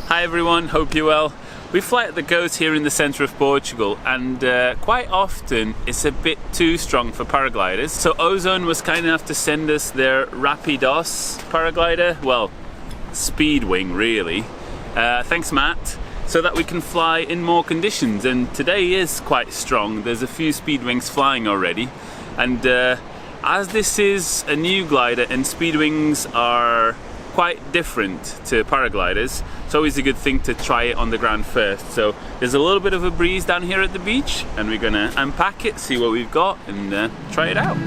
Hi everyone, hope you're well. We fly at the Goat here in the centre of Portugal, and quite often it's a bit too strong for paragliders. So Ozone was kind enough to send us their Rapi-dos paraglider, well, Speedwing really. Thanks Matt, so that we can fly in more conditions, and today is quite strong. There's a few Speedwings flying already, and as this is a new glider and Speedwings are quite different to paragliders, it's always a good thing to try it on the ground first. So there's a little bit of a breeze down here at the beach, and we're gonna unpack it, see what we've got, and try it out.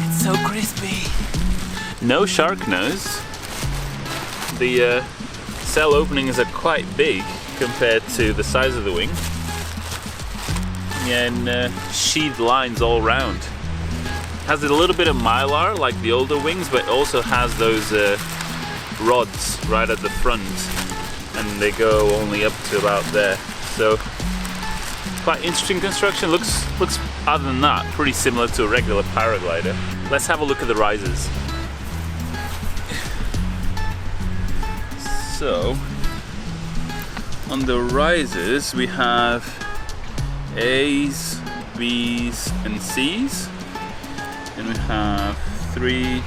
It's so crispy. No shark nose. The cell openings are quite big compared to the size of the wing, and sheathed lines all round. Has a little bit of mylar like the older wings, but also has those rods right at the front, and they go only up to about there. So quite interesting construction. Looks other than that pretty similar to a regular paraglider. Let's have a look at the risers. So on the risers we have A's, B's and C's, and we have 3,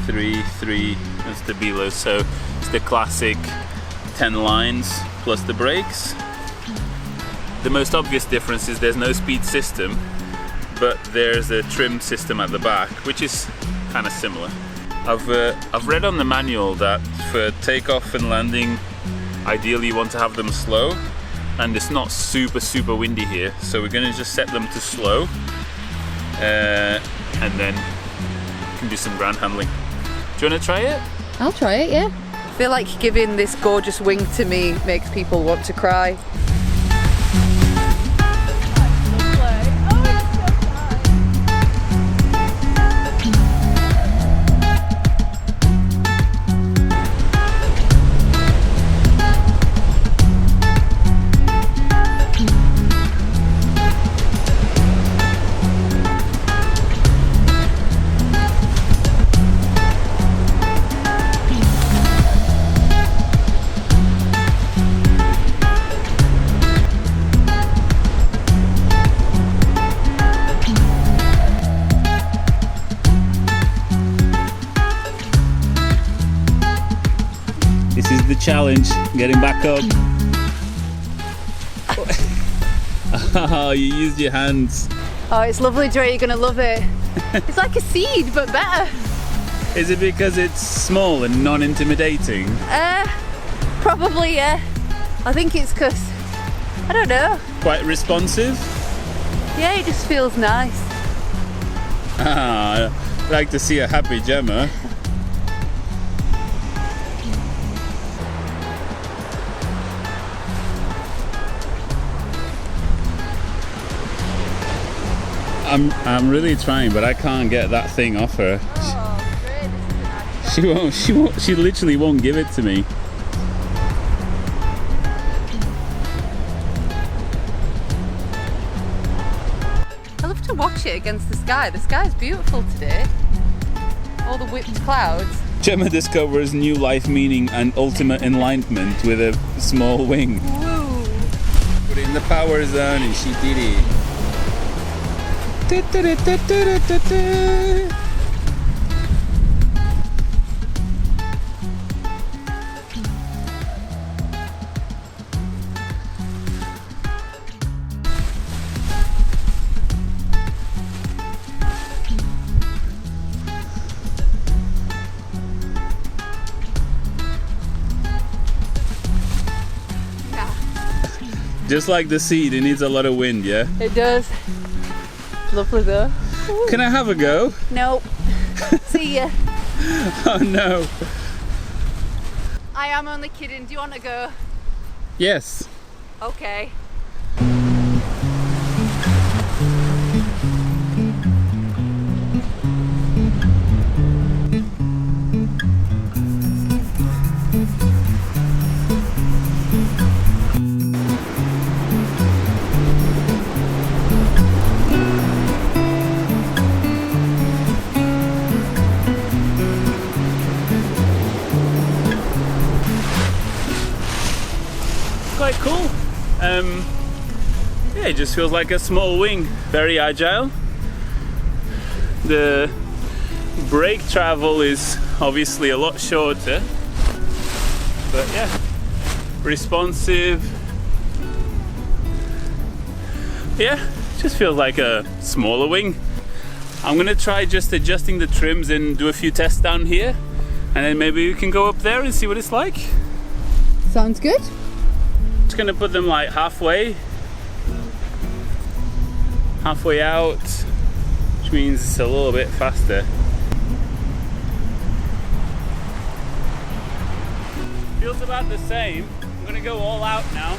3, 3 as the below, so it's the classic 10 lines plus the brakes. The most obvious difference is there's no speed system, but there's a trim system at the back, which is kind of similar. I've read on the manual that for takeoff and landing ideally you want to have them slow, and it's not super windy here, so we're going to just set them to slow, and then we can do some ground handling. Do you want to try it? I'll try it, yeah. I feel like giving this gorgeous wing to me makes people want to cry. This is the challenge, getting back up. Oh, you used your hands. Oh, it's lovely, Dre, you're gonna love it. It's like a seed, but better. Is it because it's small and non-intimidating? Probably, yeah. I think it's because, I don't know. Quite responsive? Yeah, it just feels nice. Ah, I'd like to see a happy Gemma. I'm really trying, but I can't get that thing off her. Oh, great, this is She won't, she literally won't give it to me. I love to watch it against the sky. The sky's beautiful today. All the whipped clouds. Gemma discovers new life meaning and ultimate enlightenment with a small wing. Woo! Put it in the power zone and she did it. Just like the seed, it needs a lot of wind, yeah? It does. Lovely though. Ooh. Can I have a go? Nope. See ya. Oh no. I am only kidding. Do you want to go? Yes. Okay. cool. Yeah, it just feels like a small wing, very agile. The brake travel is obviously a lot shorter, but yeah, responsive. Yeah, just feels like a smaller wing. I'm gonna try just adjusting the trims and do a few tests down here, and then maybe we can go up there and see what it's like. Sounds good. Just gonna put them like halfway out, which means it's a little bit faster. Feels about the same. I'm gonna go all out now.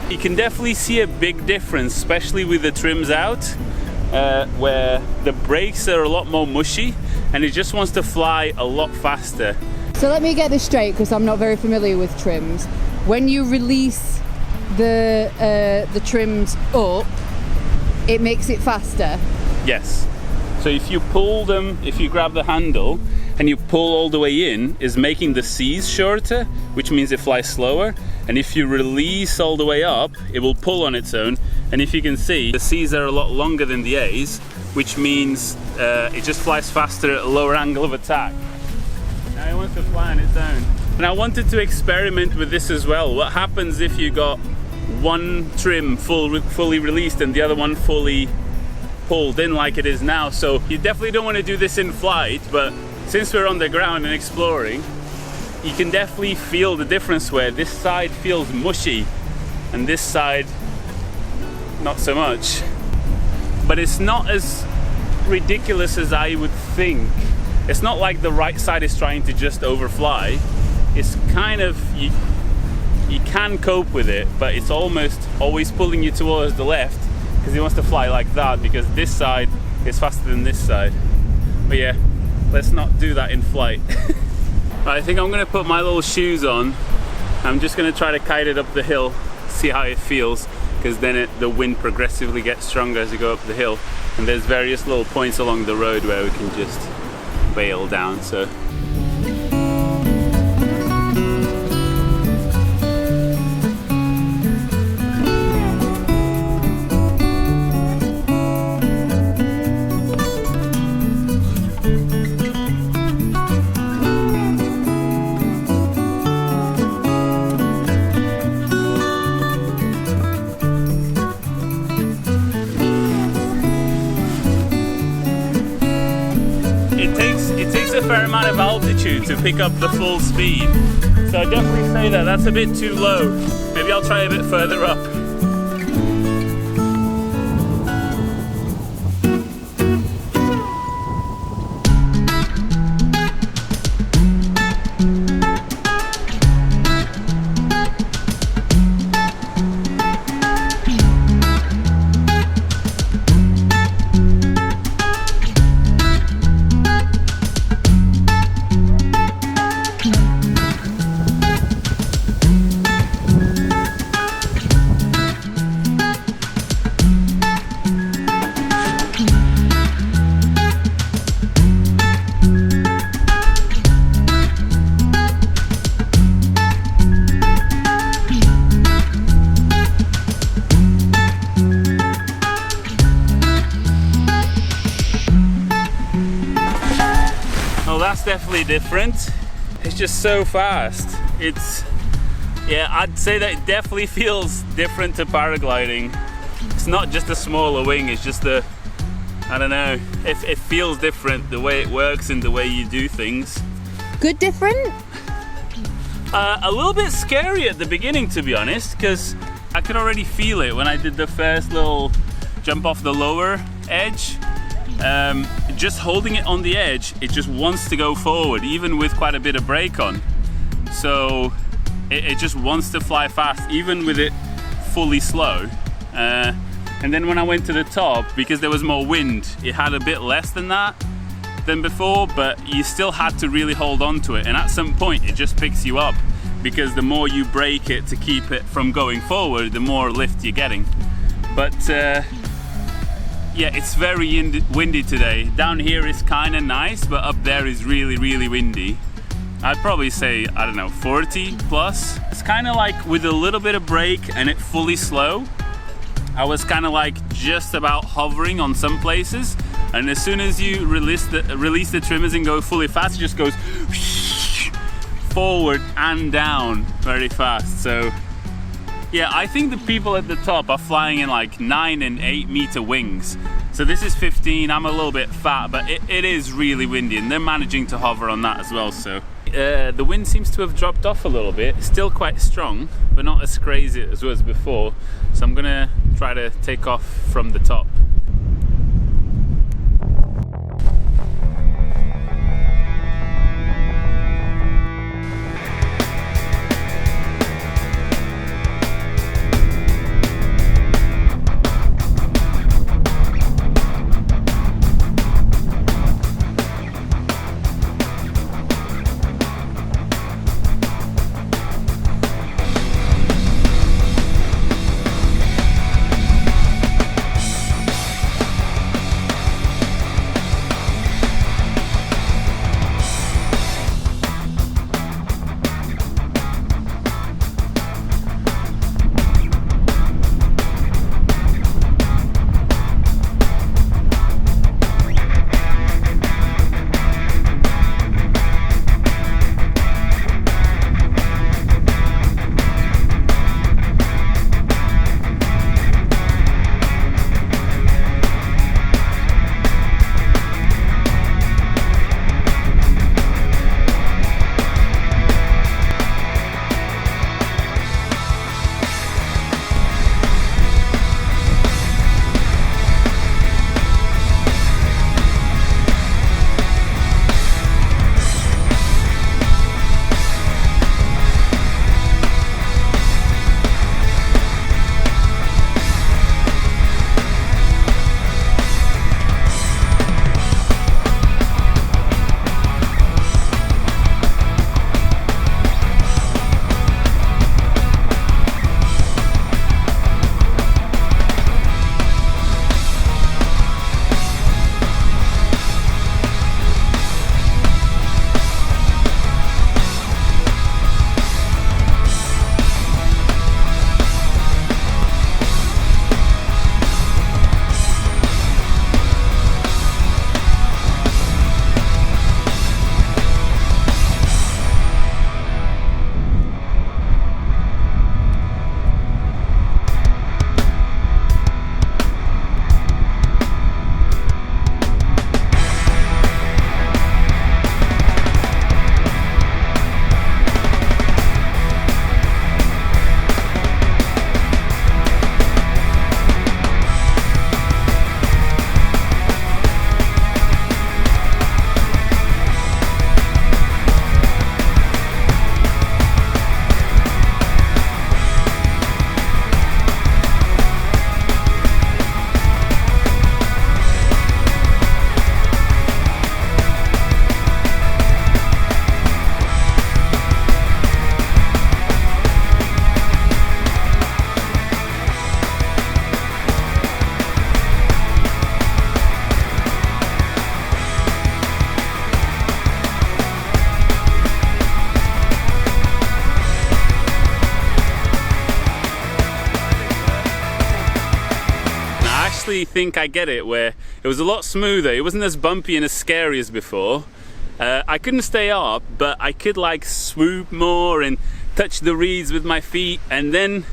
You can definitely see a big difference, especially with the trims out, where the brakes are a lot more mushy and it just wants to fly a lot faster. So let me get this straight, because I'm not very familiar with trims. When you release the trims up, it makes it faster? Yes. So if you pull them, if you grab the handle and you pull all the way in, is making the C's shorter, which means it flies slower. And if you release all the way up, it will pull on its own. And if you can see, the C's are a lot longer than the A's, which means it just flies faster at a lower angle of attack. Now it wants to fly on its own. And I wanted to experiment with this as well. What happens if you got one trim fully released and the other one fully pulled in like it is now? So you definitely don't want to do this in flight, but since we're on the ground and exploring, you can definitely feel the difference where this side feels mushy and this side not so much. But it's not as ridiculous as I would think. It's not like the right side is trying to just overfly. It's kind of, you can cope with it, but it's almost always pulling you towards the left because it wants to fly like that, because this side is faster than this side. But yeah, let's not do that in flight. I think I'm gonna put my little shoes on. I'm just gonna try to kite it up the hill, see how it feels, because then the wind progressively gets stronger as you go up the hill. And there's various little points along the road where we can just bail down. So a fair amount of altitude to pick up the full speed, so I definitely say that that's a bit too low. Maybe I'll try a bit further up. Definitely different. It's just so fast. Yeah, I'd say that it definitely feels different to paragliding. It's not just a smaller wing, it's just I don't know, it feels different, the way it works and the way you do things. Good different? A little bit scary at the beginning, to be honest, because I could already feel it when I did the first little jump off the lower edge. Just holding it on the edge, it just wants to go forward, even with quite a bit of brake on. So it just wants to fly fast, even with it fully slow. And then when I went to the top, because there was more wind, it had a bit less than that than before, but you still had to really hold on to it. And at some point, it just picks you up. because the more you brake it to keep it from going forward, the more lift you're getting. But yeah, it's very windy today. Down here is kind of nice, but up there is really windy. I'd probably say, I don't know, 40 plus. It's kind of like with a little bit of brake and it fully slow, I was kind of like just about hovering on some places, and as soon as you release the trimmers and go fully fast, it just goes forward and down very fast. So yeah, I think the people at the top are flying in like 9 and 8 meter wings. So this is 15, I'm a little bit fat, but it is really windy and they're managing to hover on that as well. So the wind seems to have dropped off a little bit, still quite strong, but not as crazy as it was before. So I'm gonna try to take off from the top. Think I get it, where it was a lot smoother, it wasn't as bumpy and as scary as before. I couldn't stay up, but I could like swoop more and touch the reeds with my feet, and then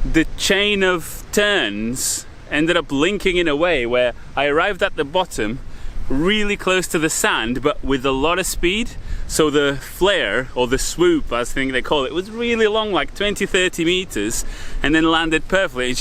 the chain of turns ended up linking in a way where I arrived at the bottom really close to the sand but with a lot of speed. So the flare, or the swoop I think they call it, was really long, like 20-30 meters, and then landed perfectly. It's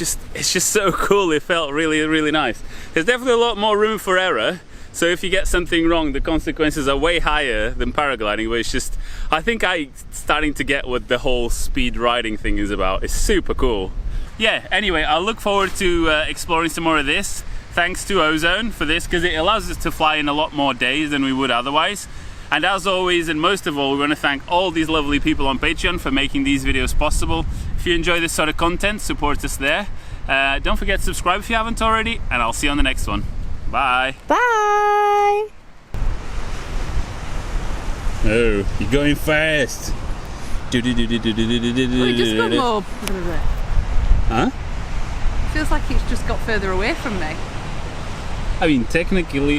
just so cool. It felt really nice. There's definitely a lot more room for error, so if you get something wrong, the consequences are way higher than paragliding, but it's just, I think I'm starting to get what the whole speed riding thing is about. It's super cool. Yeah, anyway, I'll look forward to exploring some more of this. Thanks to Ozone for this, because it allows us to fly in a lot more days than we would otherwise. And as always, and most of all, we want to thank all these lovely people on Patreon for making these videos possible. If you enjoy this sort of content, support us there. Don't forget to subscribe if you haven't already, and I'll see you on the next one. Bye. Bye. Oh, you're going fast. We just got more. Huh? Feels like it's just got further away from me. I mean, technically